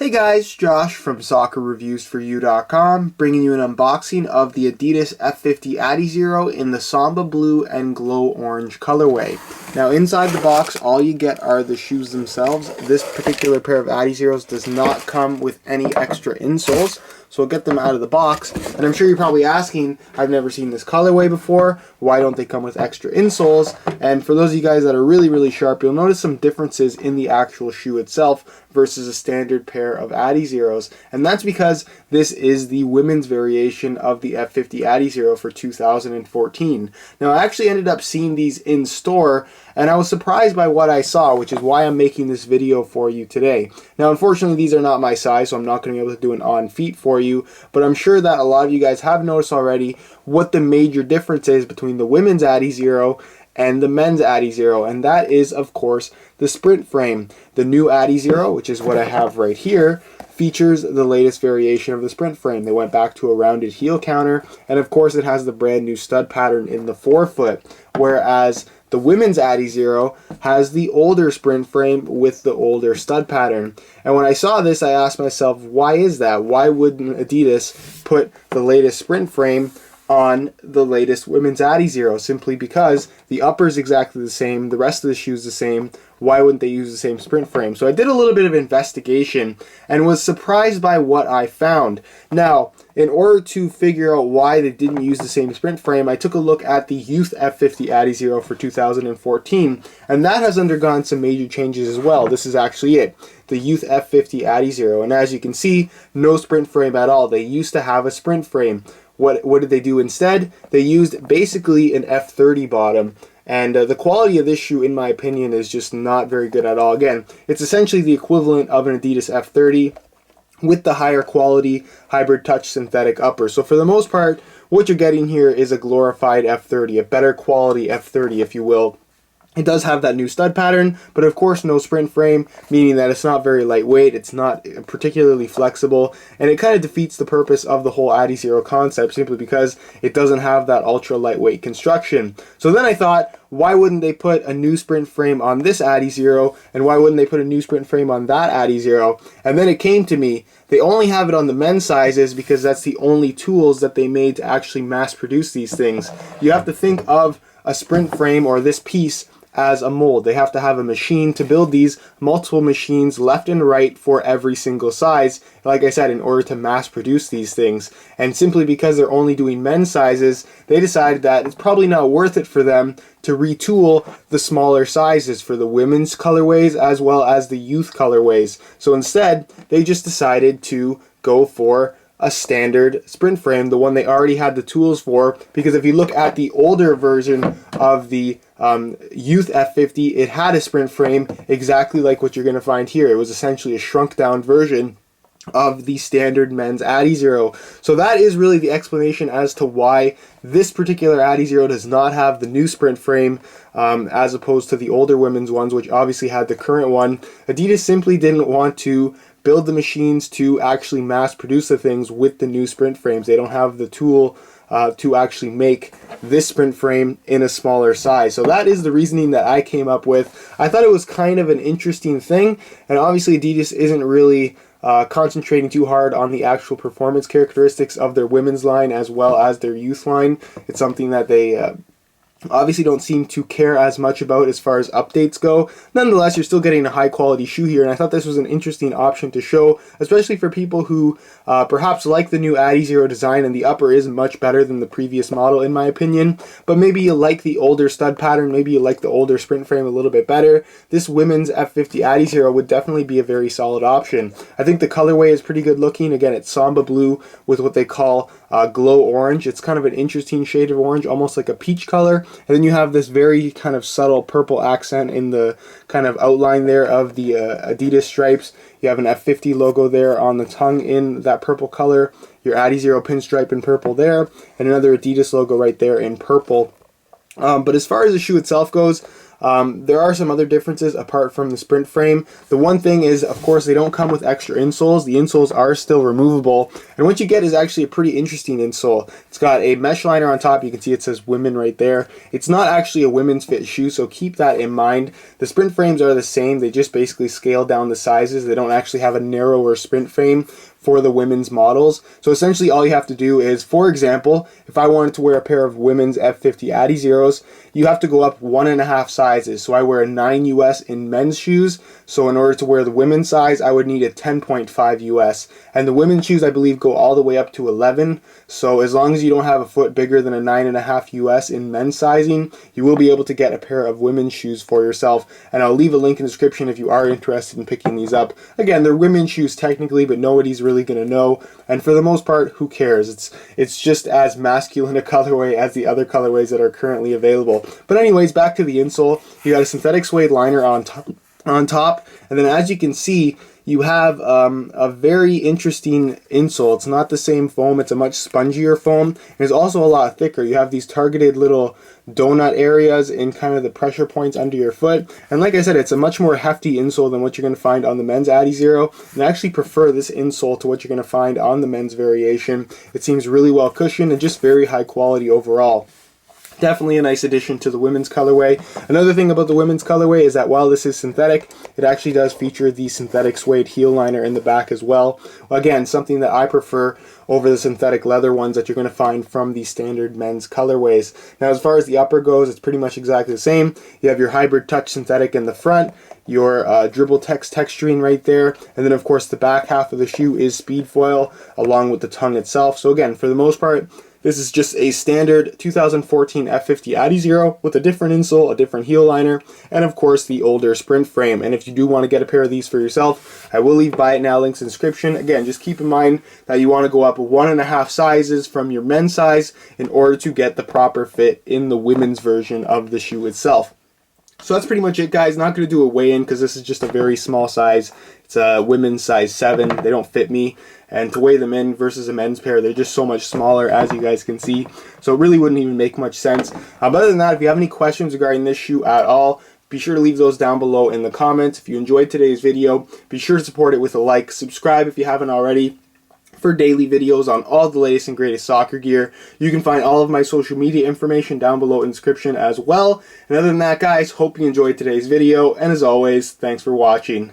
Hey guys, Josh from SoccerReviewsForYou.com, bringing you an unboxing of the Adidas F50 adizero in the Samba blue and glow orange colorway. Now inside the box, all you get are the shoes themselves. This particular pair of adizeros does not come with any extra insoles, so we'll get them out of the box. And I'm sure you're probably asking, I've never seen this colorway before, why don't they come with extra insoles? And for those of you guys that are really sharp, you'll notice some differences in the actual shoe itself versus a standard pair of adizeros, and that's because this is the women's variation of the F50 adizero for 2014. Now I actually ended up seeing these in store, and I was surprised by what I saw, which is why I'm making this video for you today. Now unfortunately these are not my size, so I'm not going to be able to do an on feet for you, but I'm sure that a lot of you guys have noticed already what the major difference is between the women's adizero and the men's adizero, and that is of course the sprint frame. The new adizero, which is what I have right here, features the latest variation of the sprint frame. They went back to a rounded heel counter, and of course it has the brand new stud pattern in the forefoot, whereas the women's adizero has the older sprint frame with the older stud pattern. And when I saw this, I asked myself, why is that? Why wouldn't Adidas put the latest sprint frame on the latest women's adizero? Simply because the upper is exactly the same, the rest of the shoe is the same. Why wouldn't they use the same sprint frame? So I did a little bit of investigation and was surprised by what I found. Now, in order to figure out why they didn't use the same sprint frame, I took a look at the Youth F50 adizero for 2014, and that has undergone some major changes as well. This is actually it, the Youth F50 adizero, and as you can see, no sprint frame at all. They used to have a sprint frame. What did they do instead? They used basically an F30 bottom, and the quality of this shoe, in my opinion, is just not very good at all. Again, it's essentially the equivalent of an Adidas F30 with the higher quality hybrid touch synthetic upper. So for the most part, what you're getting here is a glorified F30, a better quality F30, if you will. It does have that new stud pattern, but of course no sprint frame, meaning that it's not very lightweight, it's not particularly flexible, and it kind of defeats the purpose of the whole adizero concept simply because it doesn't have that ultra lightweight construction. So then I thought, why wouldn't they put a new sprint frame on this adizero, and why wouldn't they put a new sprint frame on that adizero? And then it came to me, they only have it on the men's sizes because that's the only tools that they made to actually mass produce these things. You have to think of a sprint frame or this piece as a mold. They have to have a machine to build these, multiple machines left and right for every single size, like I said, in order to mass produce these things. And simply because they're only doing men's sizes, they decided that it's probably not worth it for them to retool the smaller sizes for the women's colorways as well as the youth colorways. So instead, they just decided to go for a standard sprint frame, the one they already had the tools for, because if you look at the older version of the Youth F50, it had a sprint frame exactly like what you're going to find here. It was essentially a shrunk down version of the standard men's adizero. So that is really the explanation as to why this particular adizero does not have the new sprint frame as opposed to the older women's ones, which obviously had the current one. Adidas simply didn't want to build the machines to actually mass produce the things with the new sprint frames. They don't have the tool to actually make this sprint frame in a smaller size. So that is the reasoning that I came up with. I thought it was kind of an interesting thing, and obviously Adidas isn't really concentrating too hard on the actual performance characteristics of their women's line as well as their youth line. It's something that they obviously don't seem to care as much about as far as updates go. Nonetheless, you're still getting a high quality shoe here, and I thought this was an interesting option to show, especially for people who perhaps like the new adizero design, and the upper is much better than the previous model in my opinion, but maybe you like the older stud pattern, maybe you like the older sprint frame a little bit better. This women's F50 adizero would definitely be a very solid option. I think the colorway is pretty good looking. Again, it's Samba blue with what they call glow orange. It's kind of an interesting shade of orange, almost like a peach color. And then you have this very kind of subtle purple accent in the kind of outline there of the Adidas stripes. You have an F50 logo there on the tongue in that purple color. Your adizero pinstripe in purple there, and another Adidas logo right there in purple. But as far as the shoe itself goes, There are some other differences apart from the sprint frame. The one thing is, of course, they don't come with extra insoles. The insoles are still removable, and what you get is actually a pretty interesting insole. It's got a mesh liner on top. You can see it says women right there. It's not actually a women's fit shoe, so keep that in mind. The sprint frames are the same. They just basically scale down the sizes. They don't actually have a narrower sprint frame for the women's models. So essentially all you have to do is, for example, if I wanted to wear a pair of women's F50 adizeros, you have to go up 1.5 sizes. So I wear a 9 US in men's shoes. So in order to wear the women's size, I would need a 10.5 US. And the women's shoes, I believe, go all the way up to 11. So as long as you don't have a foot bigger than a 9.5 US in men's sizing, you will be able to get a pair of women's shoes for yourself. And I'll leave a link in the description if you are interested in picking these up. Again, they're women's shoes technically, but nobody's really going to know. And for the most part, who cares? It's just as masculine a colorway as the other colorways that are currently available. But anyways, back to the insole. You got a synthetic suede liner on top, and then as you can see, you have a very interesting insole. It's not the same foam. It's a much spongier foam. And it's also a lot thicker. You have these targeted little donut areas in kind of the pressure points under your foot. And like I said, it's a much more hefty insole than what you're going to find on the men's Adizero. And I actually prefer this insole to what you're going to find on the men's variation. It seems really well cushioned and just very high quality overall. Definitely a nice addition to the women's colorway. Another thing about the women's colorway is that while this is synthetic, it actually does feature the synthetic suede heel liner in the back as well. Again, something that I prefer over the synthetic leather ones that you're going to find from the standard men's colorways. Now, as far as the upper goes, it's pretty much exactly the same. You have your hybrid touch synthetic in the front, your dribble text texturing right there, and then of course the back half of the shoe is speed foil along with the tongue itself. So again, for the most part, this is just a standard 2014 F50 adizero with a different insole, a different heel liner, and of course the older sprint frame. And if you do want to get a pair of these for yourself, I will leave buy it now links in the description. Again, just keep in mind that you want to go up 1.5 sizes from your men's size in order to get the proper fit in the women's version of the shoe itself. So that's pretty much it, guys. Not going to do a weigh-in because this is just a very small size. It's a women's size 7. They don't fit me. And to weigh them in versus a men's pair, they're just so much smaller, as you guys can see. So it really wouldn't even make much sense. But other than that, if you have any questions regarding this shoe at all, be sure to leave those down below in the comments. If you enjoyed today's video, be sure to support it with a like. Subscribe if you haven't already for daily videos on all the latest and greatest soccer gear. You can find all of my social media information down below in the description as well. And other than that, guys, hope you enjoyed today's video. And as always, thanks for watching.